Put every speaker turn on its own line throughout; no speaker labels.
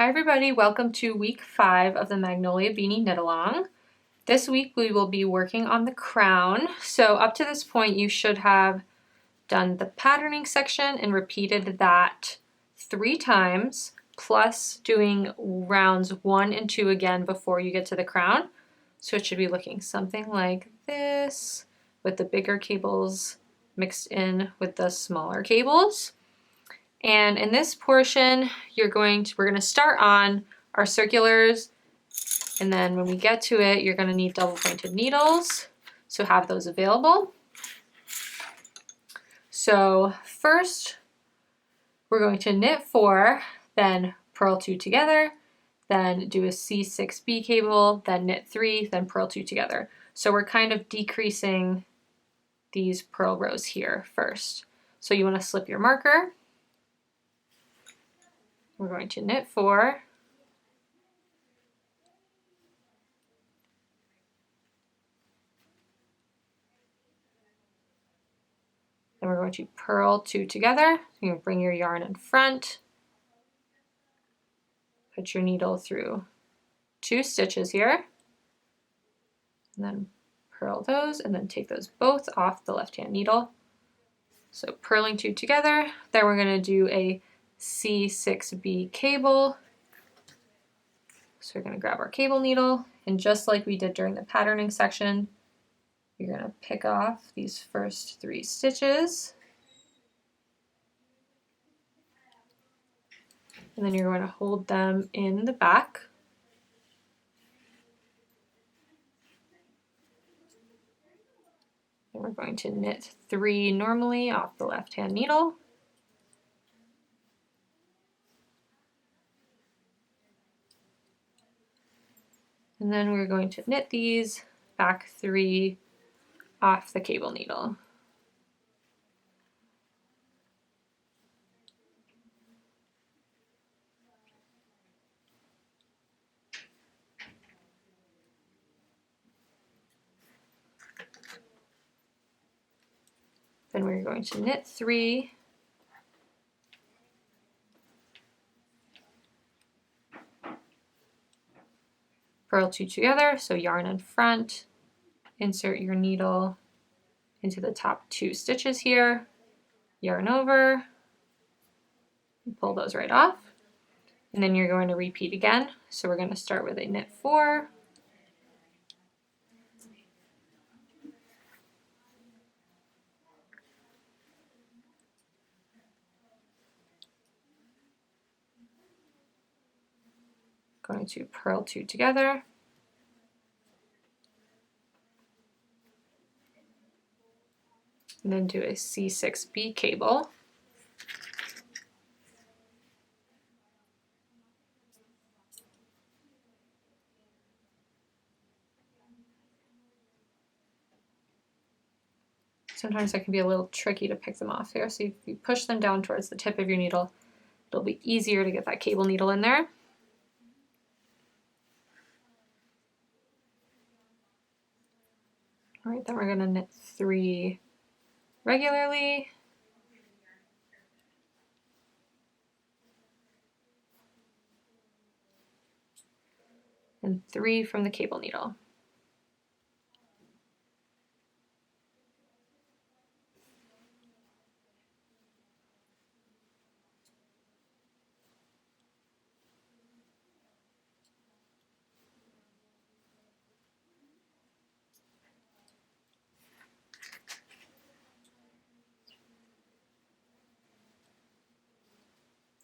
Hi everybody, welcome to week 5 of the Magnolia Beanie Knit Along. This week we will be working on the crown. So up to this point you should have done the patterning section and repeated that 3 times, plus doing rounds 1 and 2 again before you get to the crown. So it should be looking something like this, with the bigger cables mixed in with the smaller cables. And in this portion, we're going to start on our circulars, and then when we get to it, you're going to need double pointed needles, so have those available. So first, we're going to knit 4, then purl 2 together, then do a C6B cable, then knit 3, then purl 2 together. So we're kind of decreasing these purl rows here first. So you want to slip your marker. We're going to knit 4, then we're going to purl 2 together. You're going to bring your yarn in front, put your needle through 2 stitches here, and then purl those, and then take those both off the left hand needle. So purling 2 together, then we're going to do a C6B cable. So we're going to grab our cable needle, and just like we did during the patterning section, you're going to pick off these first 3 stitches, and then you're going to hold them in the back. And we're going to knit 3 normally off the left hand needle. And then we're going to knit these back 3 off the cable needle. Then we're going to knit 3, purl 2 together, so yarn in front, insert your needle into the top 2 stitches here, yarn over, and pull those right off, and then you're going to repeat again. So we're going to start with a knit 4, going to purl 2 together, and then do a C6B cable. Sometimes that can be a little tricky to pick them off here, so if you push them down towards the tip of your needle, it'll be easier to get that cable needle in there. All right, then we're going to knit 3 regularly, and 3 from the cable needle.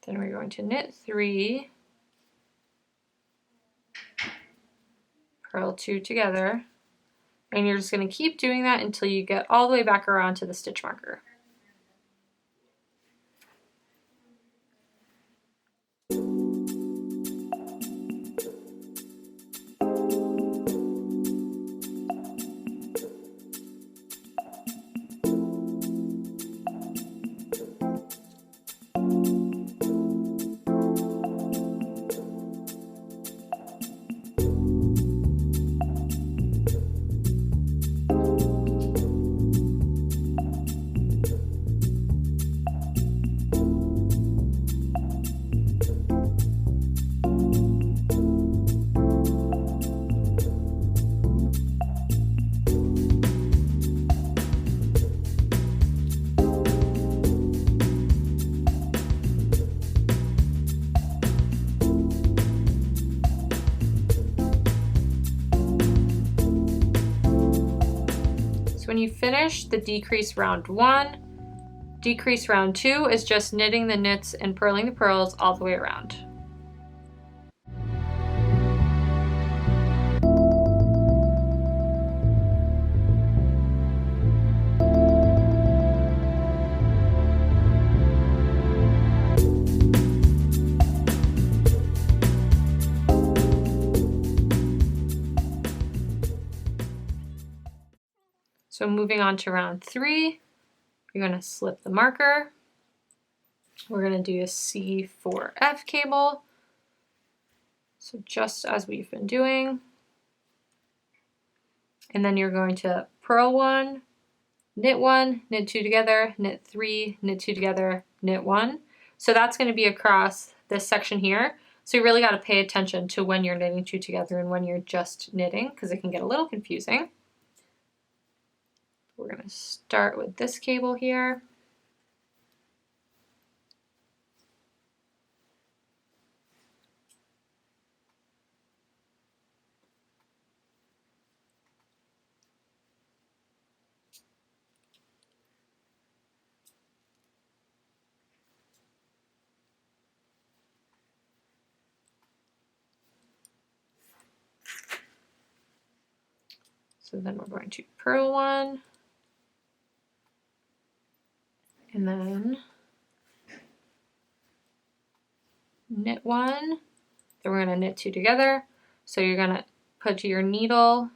Then we're going to knit 3, purl 2 together, and you're just going to keep doing that until you get all the way back around to the stitch marker. finish the decrease round 1. Decrease round 2 is just knitting the knits and purling the pearls all the way around. So moving on to round 3, you're going to slip the marker. We're going to do a C4F cable. So just as we've been doing. And then you're going to purl 1, knit 2 together, knit 3, knit 2 together, knit 1. So that's going to be across this section here. So you really got to pay attention to when you're knitting 2 together and when you're just knitting, because it can get a little confusing. We're going to start with this cable here. So then we're going to purl 1, and then knit 1, then we're going to knit 2 together. So you're going to put your needle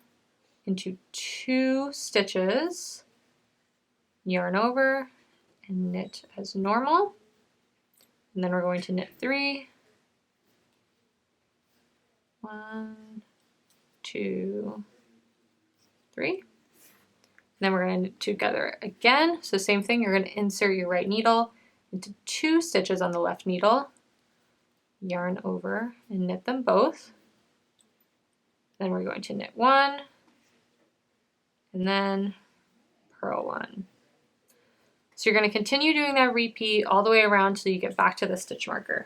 into 2 stitches, yarn over, and knit as normal. And then we're going to knit 3, 1, 2, 3. Then we're going to knit together again. So same thing, you're going to insert your right needle into 2 stitches on the left needle, yarn over and knit them both. Then we're going to knit 1 and then purl 1. So you're going to continue doing that repeat all the way around till you get back to the stitch marker.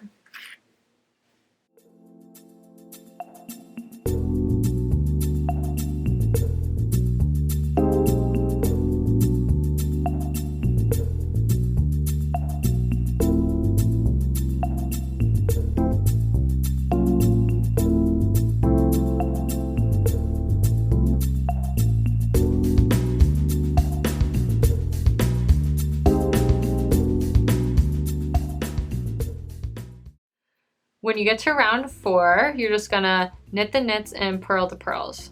When you get to round 4, you're just gonna knit the knits and purl the pearls.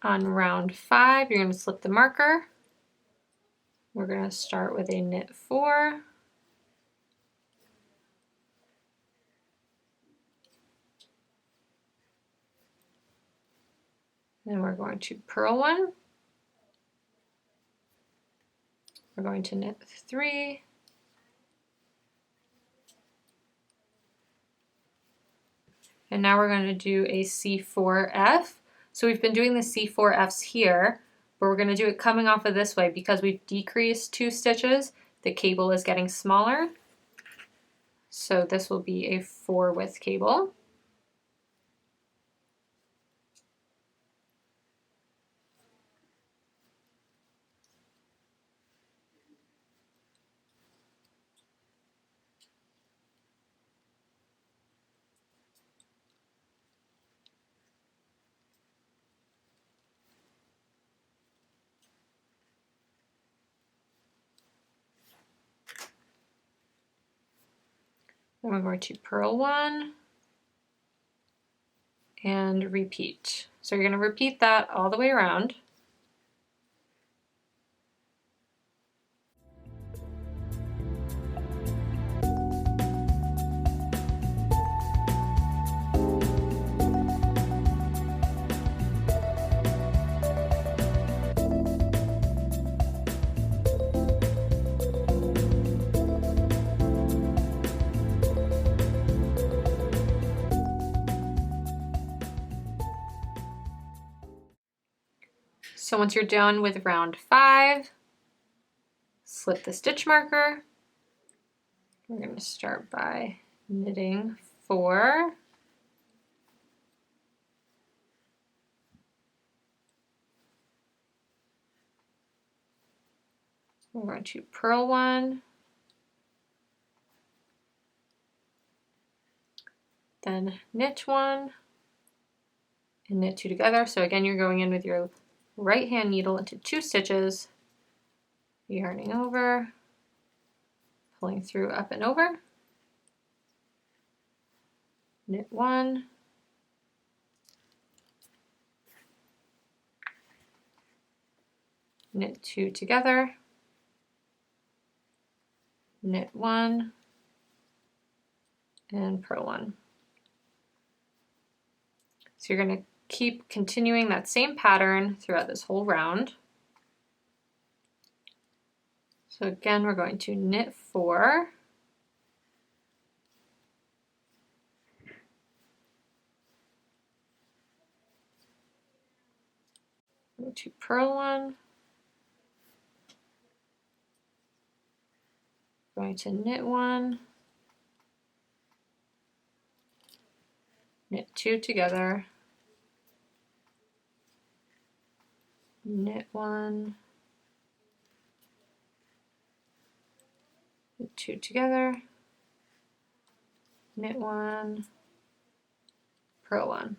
On round 5, you're going to slip the marker. We're going to start with a knit 4. Then we're going to purl 1. We're going to knit 3. And now we're going to do a C4F. So we've been doing the C4Fs here, but we're going to do it coming off of this way because we've decreased 2 stitches. The cable is getting smaller. So this will be a 4 width cable. Then we're going to purl 1 and repeat. So you're going to repeat that all the way around. So once you're done with round 5, slip the stitch marker. We're going to start by knitting 4. We're going to purl 1, then knit 1, and knit 2 together. So again, you're going in with your right hand needle into 2 stitches, yarning over, pulling through up and over, knit 1, knit 2 together, knit 1, and purl 1. So you're going to keep continuing that same pattern throughout this whole round. So again, we're going to knit 4, going to purl 1, going to knit 1, knit 2 together, knit 1, knit 2 together, knit 1, purl 1.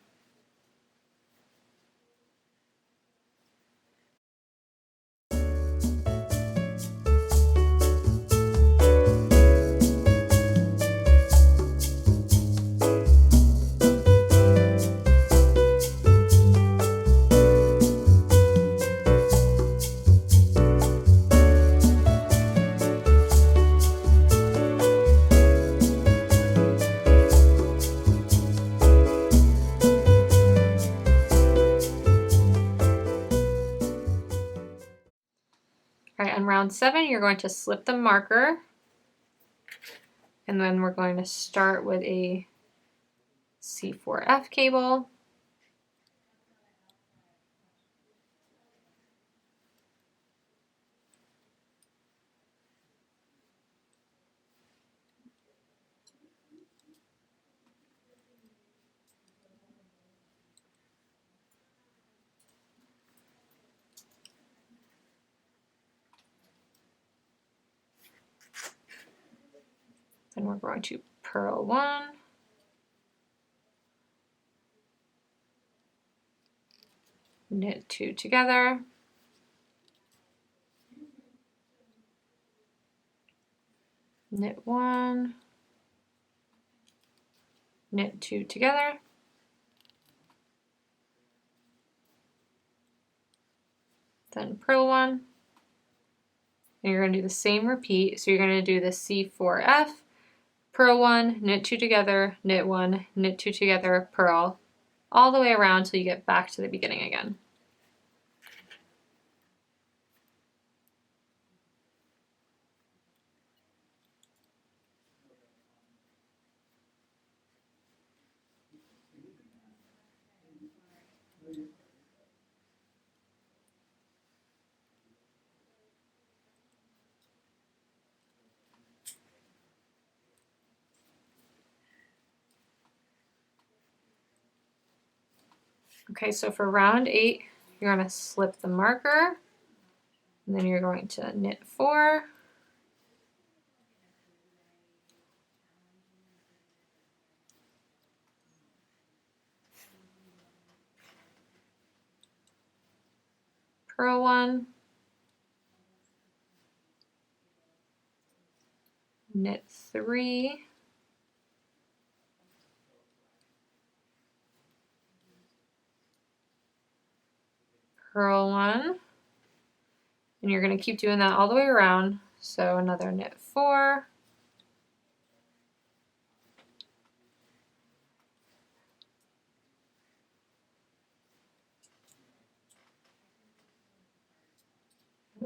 All right, on round 7, you're going to slip the marker, and then we're going to start with a C4F cable. Then we're going to purl 1, knit 2 together, knit 1, knit 2 together, then purl 1, and you're going to do the same repeat. So you're going to do the C4F, purl 1, knit 2 together, knit 1, knit 2 together, purl, all the way around until you get back to the beginning again. Okay, so for round 8, you're going to slip the marker, and then you're going to knit 4, purl 1, knit 3, purl 1, and you're going to keep doing that all the way around. So another knit 4,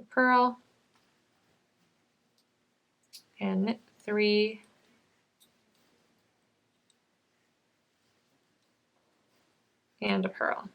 purl, and knit 3, and a purl.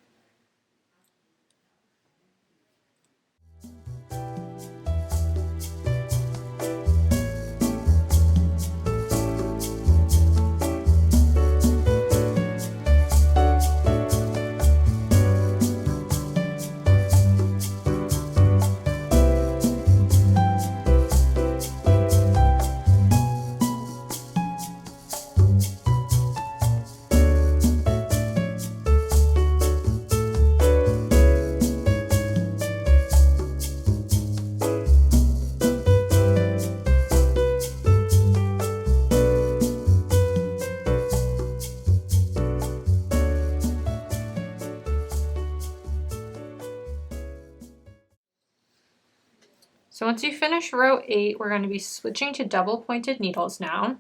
So once you finish row 8, we're going to be switching to double pointed needles now.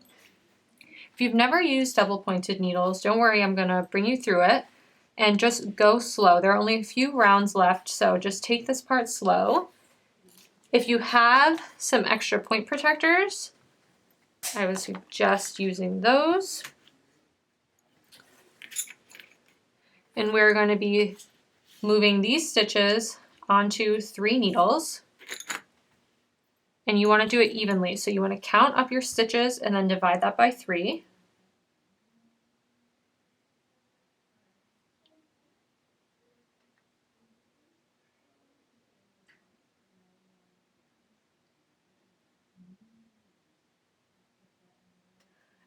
If you've never used double pointed needles, don't worry, I'm going to bring you through it and just go slow. There are only a few rounds left, so just take this part slow. If you have some extra point protectors, I would suggest using those. And we're going to be moving these stitches onto 3 needles. And you want to do it evenly. So you want to count up your stitches and then divide that by 3.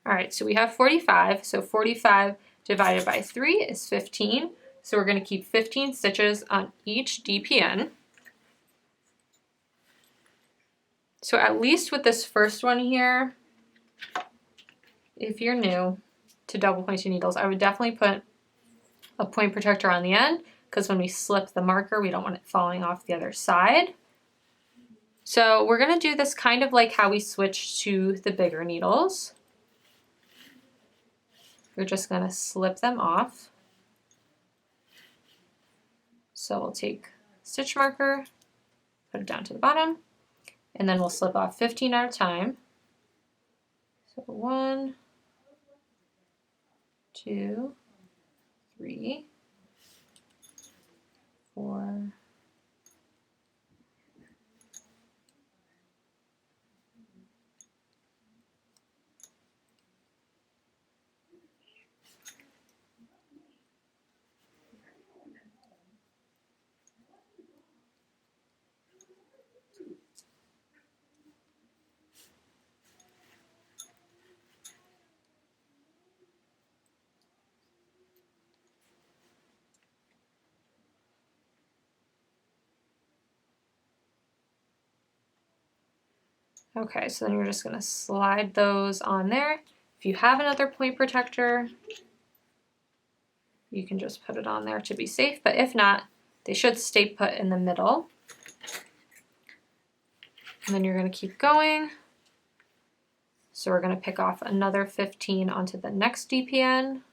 All right, so we have 45. So 45 divided by 3 is 15. So we're going to keep 15 stitches on each DPN. So at least with this first one here, if you're new to double pointed needles, I would definitely put a point protector on the end, because when we slip the marker, we don't want it falling off the other side. So we're going to do this kind of like how we switched to the bigger needles. We're just going to slip them off. So we'll take stitch marker, put it down to the bottom, and then we'll slip off 15 at a time. So 1, 2, 3, 4, okay, so then you're just going to slide those on there. If you have another point protector, you can just put it on there to be safe, but if not, they should stay put in the middle. And then you're going to keep going. So we're going to pick off another 15 onto the next DPN.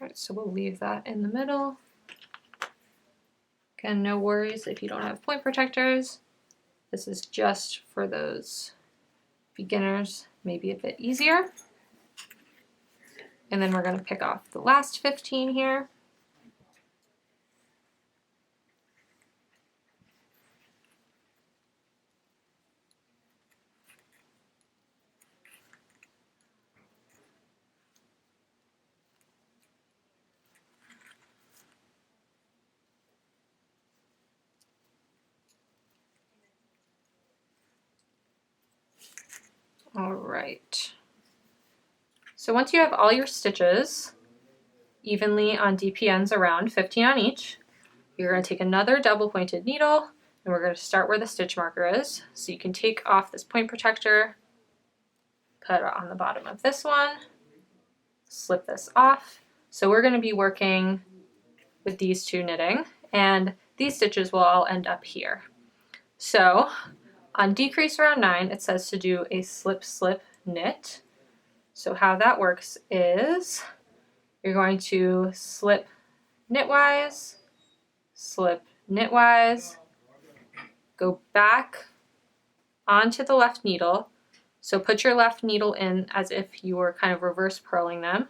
All right, so we'll leave that in the middle. Again, no worries if you don't have point protectors. This is just for those beginners, maybe a bit easier. And then we're going to pick off the last 15 here. All right. So once you have all your stitches evenly on DPNs around 15 on each, you're going to take another double pointed needle and we're going to start where the stitch marker is. So you can take off this point protector, put it on the bottom of this one, slip this off. So we're going to be working with these 2 knitting, and these stitches will all end up here. So on decrease round 9, it says to do a slip slip knit. So how that works is you're going to slip knitwise, slip knitwise, go back onto the left needle. So put your left needle in as if you were kind of reverse purling them.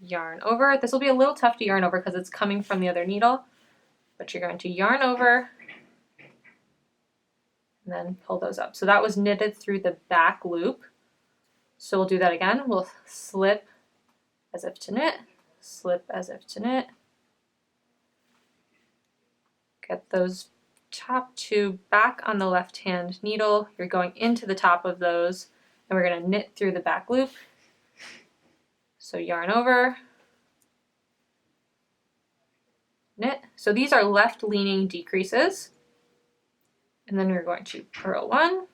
Yarn over. This will be a little tough to yarn over because it's coming from the other needle, but you're going to yarn over and then pull those up. So that was knitted through the back loop. So we'll do that again. We'll slip as if to knit, slip as if to knit. Get those top two back on the left hand needle. You're going into the top of those, and we're going to knit through the back loop. So yarn over, knit. So these are left leaning decreases. And then we're going to purl one.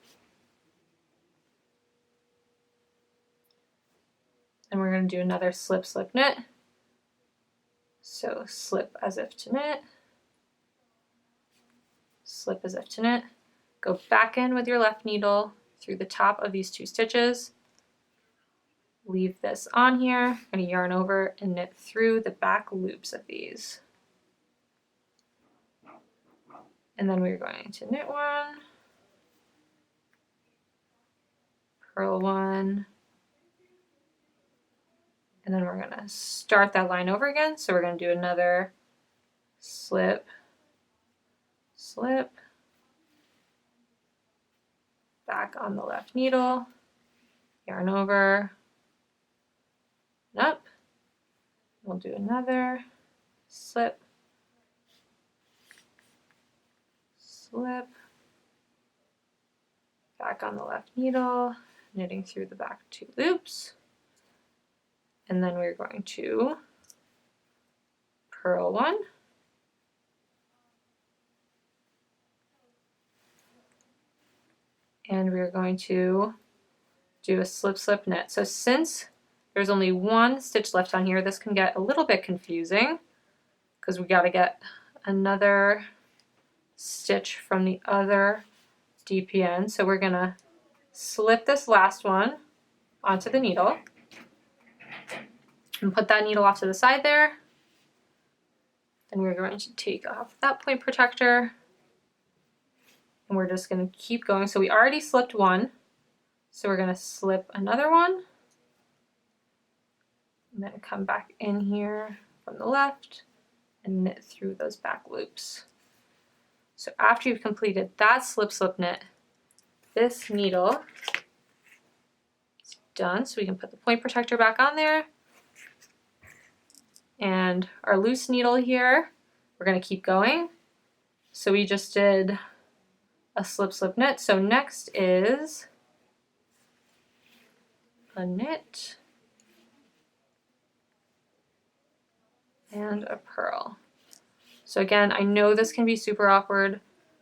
And we're going to do another slip, slip, knit. So slip as if to knit, slip as if to knit. Go back in with your left needle through the top of these two stitches. Leave this on here. I'm going to yarn over and knit through the back loops of these. And then we're going to knit one, purl one, and then we're going to start that line over again. So we're going to do another slip, slip, back on the left needle, yarn over, and up. We'll do another slip, slip, back on the left needle, knitting through the back two loops. And then we're going to purl one, and we're going to do a slip, slip, knit. So since there's only one stitch left on here, this can get a little bit confusing because we got to get another stitch from the other DPN. So we're going to slip this last one onto the needle and put that needle off to the side there. Then we're going to take off that point protector, and we're just going to keep going. So we already slipped one, so we're going to slip another one, and then come back in here from the left and knit through those back loops. So after you've completed that slip, slip, knit, this needle is done. So we can put the point protector back on there. And our loose needle here, we're going to keep going. So we just did a slip, slip, knit. So next is a knit and a purl. So again, I know this can be super awkward.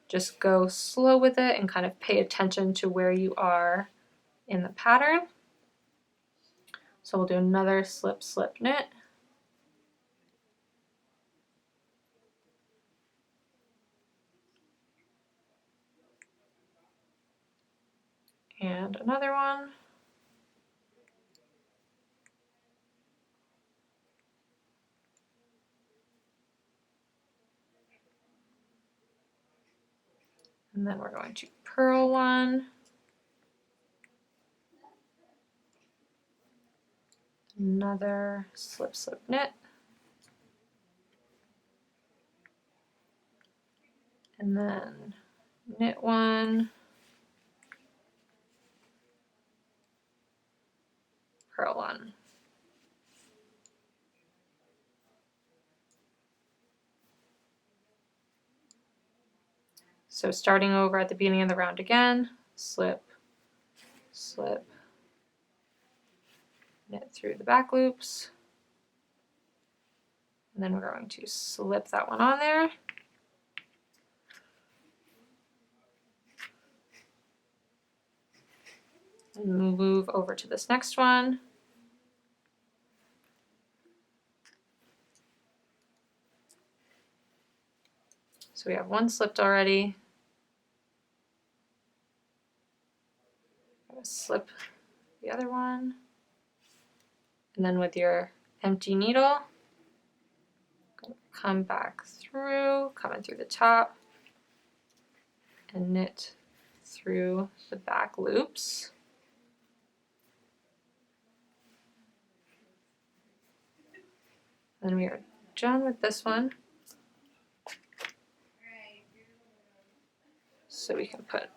Just go slow with it and kind of pay attention to where you are in the pattern. So we'll do another slip, slip, knit. And another one. And then we're going to purl one. Another slip, slip, knit. And then knit one. Purl one. So starting over at the beginning of the round again, slip, slip, knit through the back loops, and then we're going to slip that one on there. And move over to this next one. So we have one slipped already. Slip the other one. And then with your empty needle, come back through, come in through the top, and knit through the back loops. Then we are done with this one. So we can put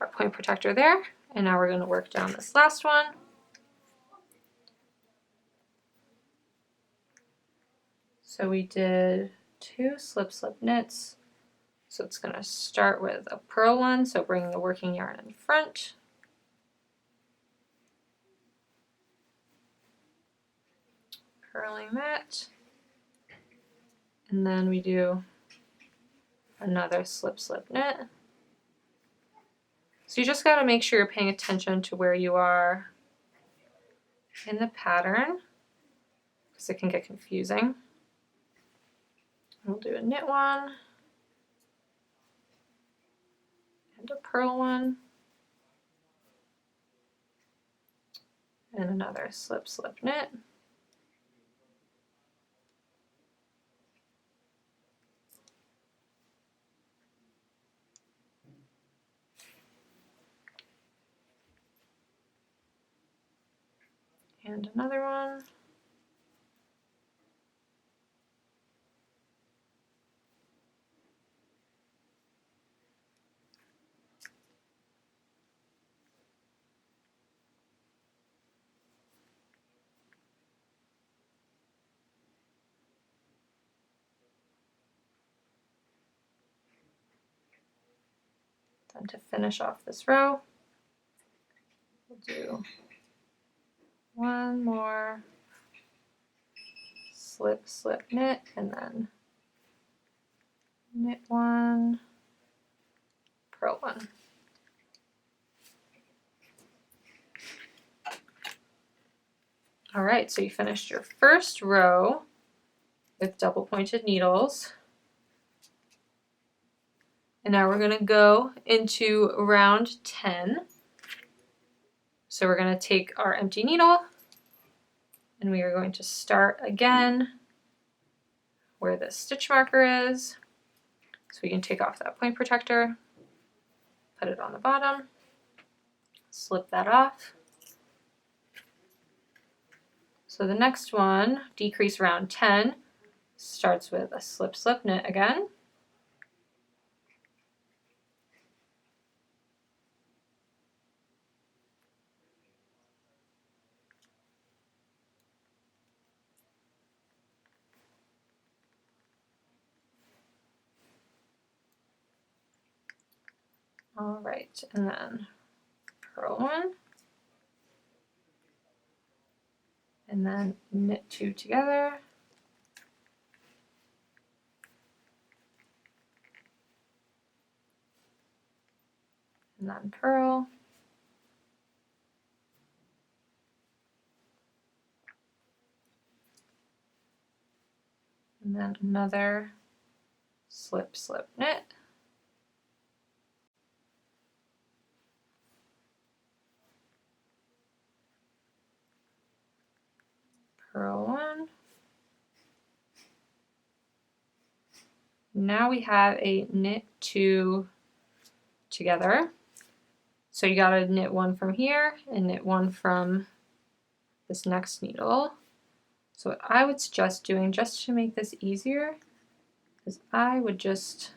our point protector there, and now we're going to work down this last one. So we did 2 slip slip knits. So it's going to start with a purl one, so bring the working yarn in front. Purling that. And then we do another slip slip knit. So you just got to make sure you're paying attention to where you are in the pattern, because it can get confusing. We'll do a knit one and a purl one and another slip slip knit. And another one. Then to finish off this row, we'll do one more slip slip knit and then knit one, purl one. All right, so you finished your first row with double pointed needles. And now we're going to go into round 10. So we're going to take our empty needle and we are going to start again where the stitch marker is. So we can take off that point protector, put it on the bottom, slip that off. So the next one, decrease round 10, starts with a slip slip knit again. All right, and then purl one, and then knit 2 together, and then purl, and then another slip slip knit, purl one. Now we have a knit 2 together. So you gotta knit 1 from here and knit 1 from this next needle. So what I would suggest doing, just to make this easier, is I would just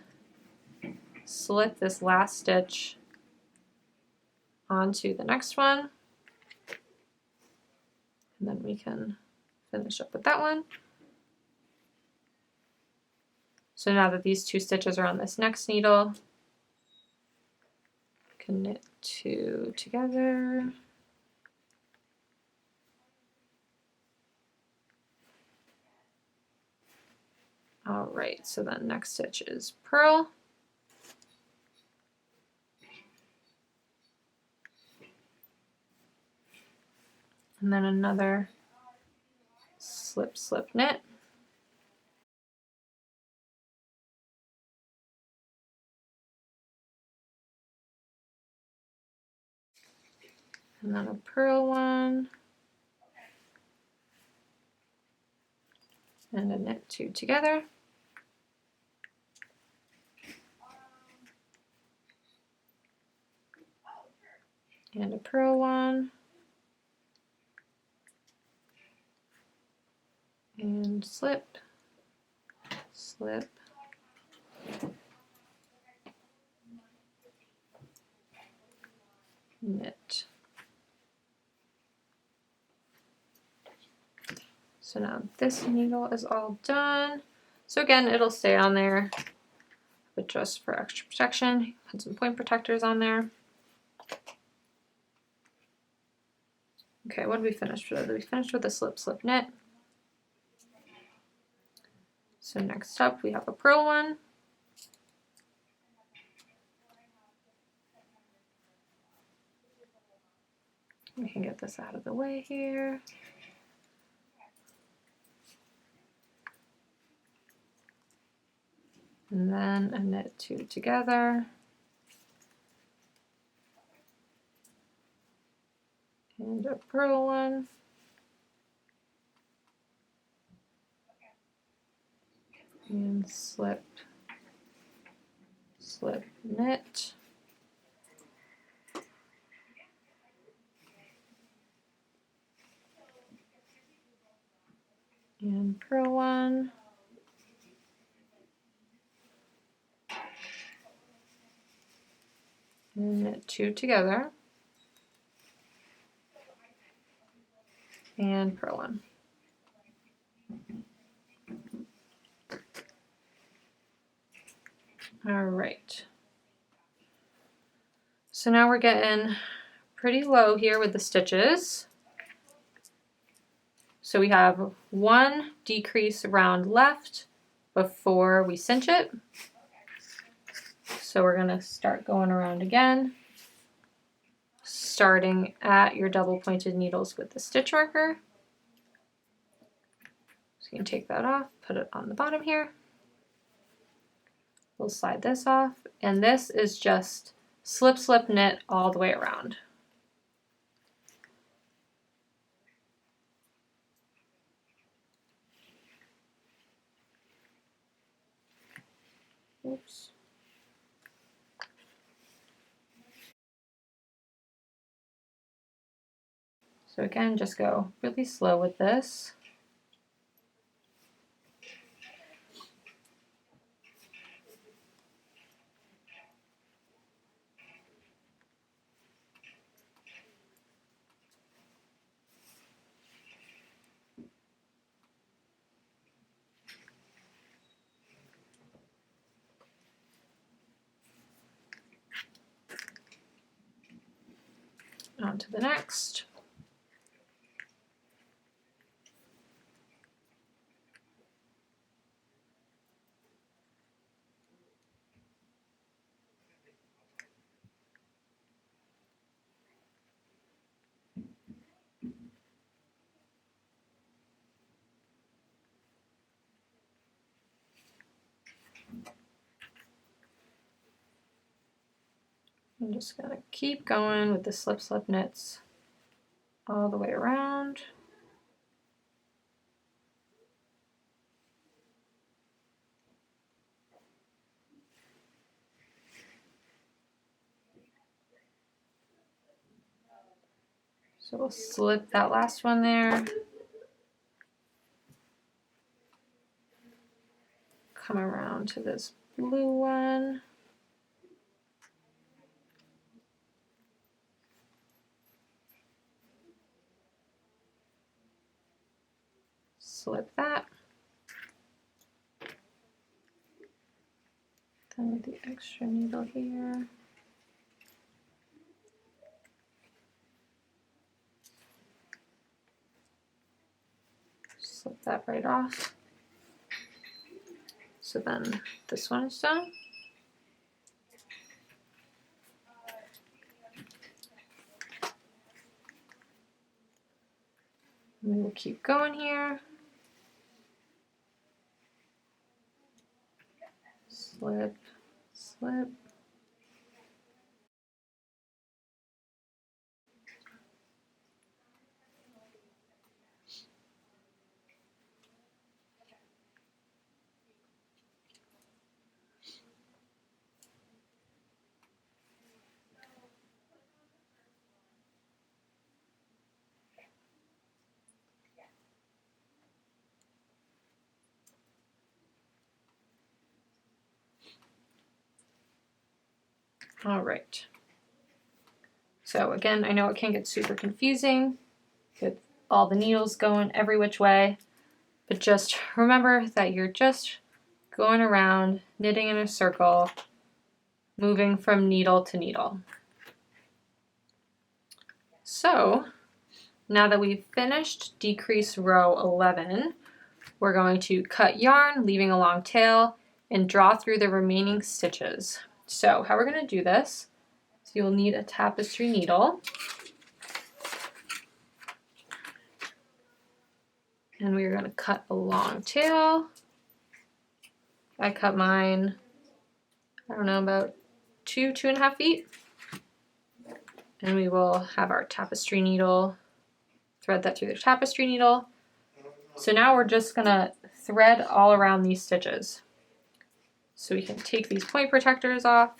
slip this last stitch onto the next one, and then we can finish up with that one. So now that these 2 stitches are on this next needle, we can knit 2 together. All right, so then next stitch is purl. And then another slip slip knit. And then a purl one. And a knit 2 together. And a purl one. And slip, slip, knit. So now this needle is all done. So again, it'll stay on there, but just for extra protection, put some point protectors on there. Okay, what did we finish with? We finished with a slip slip knit. So next up we have a purl one. We can get this out of the way here. And then a knit two together. And a purl one. And slip, slip, knit. And purl one. And knit two together. And purl one. All right. So now we're getting pretty low here with the stitches. So we have one decrease round left before we cinch it. So we're gonna start going around again, starting at your double pointed needles with the stitch marker. So you can take that off, put it on the bottom here. We'll slide this off, and this is just slip, slip, knit all the way around. Oops. So again, just go really slow with this. On to the next. I'm just gonna keep going with the slip slip knits all the way around. So we'll slip that last one there. Come around to this blue one. Slip that. Then with the extra needle here. Slip that right off. So then this one is done. And we will keep going here. Slip, slip. All right. So again, I know it can get super confusing with all the needles going every which way. But just remember that you're just going around, knitting in a circle, moving from needle to needle. So now that we've finished decrease row 11, we're going to cut yarn, leaving a long tail, and draw through the remaining stitches. So how we're going to do this is you'll need a tapestry needle. And we're going to cut a long tail. I cut mine, I don't know, about 2.5 feet. And we will have our tapestry needle, thread that through the tapestry needle. So now we're just gonna thread all around these stitches. So we can take these point protectors off.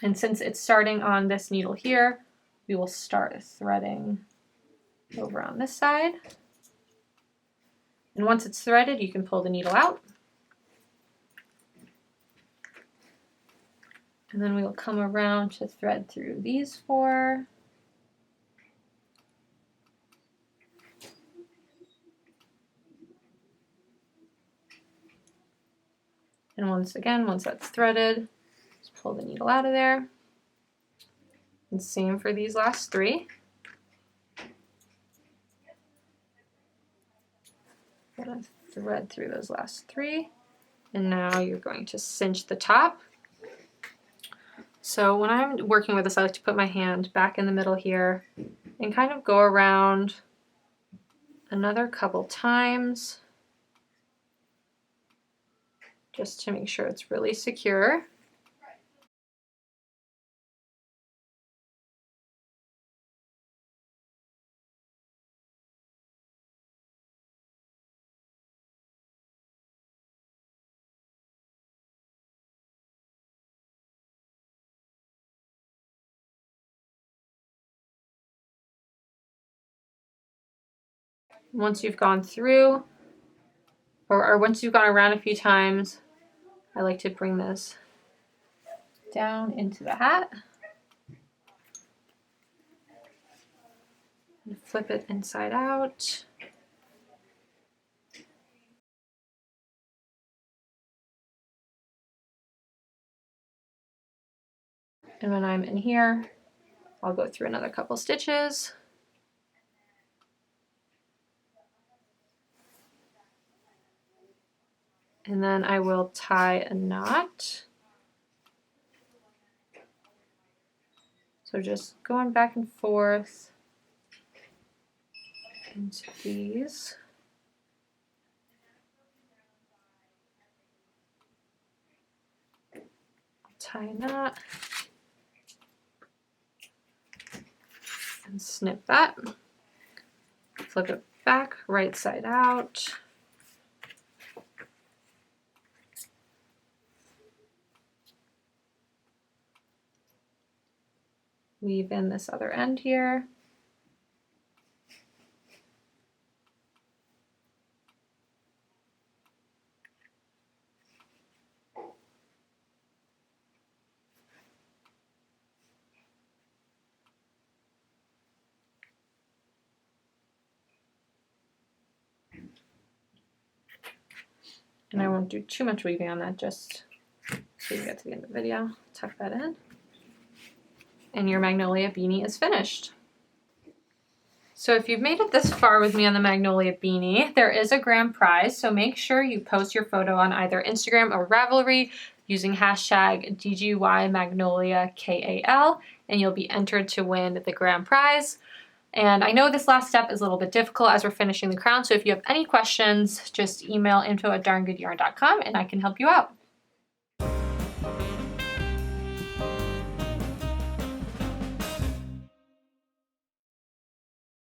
And since it's starting on this needle here, we will start threading over on this side. And once it's threaded, you can pull the needle out. And then we'll come around to thread through these 4. And once that's threaded, just pull the needle out of there. And same for these last 3. Gonna thread through those last 3. And now you're going to cinch the top. So when I'm working with this, I like to put my hand back in the middle here and kind of go around another couple times just to make sure it's really secure. Once you've gone through, or once you've gone around a few times, I like to bring this down into the hat. And flip it inside out. And when I'm in here, I'll go through another couple stitches. And then I will tie a knot. So just going back and forth into these. Tie a knot. And snip that. Flip it back, right side out. Weave in this other end here. And I won't do too much weaving on that, just so you get to the end of the video. Tuck that in. And your Magnolia beanie is finished. So if you've made it this far with me on the Magnolia beanie, there is a grand prize, so make sure you post your photo on either Instagram or Ravelry using hashtag DGYMagnoliaKAL, and you'll be entered to win the grand prize. And I know this last step is a little bit difficult as we're finishing the crown, so if you have any questions, just email info@darngoodyarn.com and I can help you out.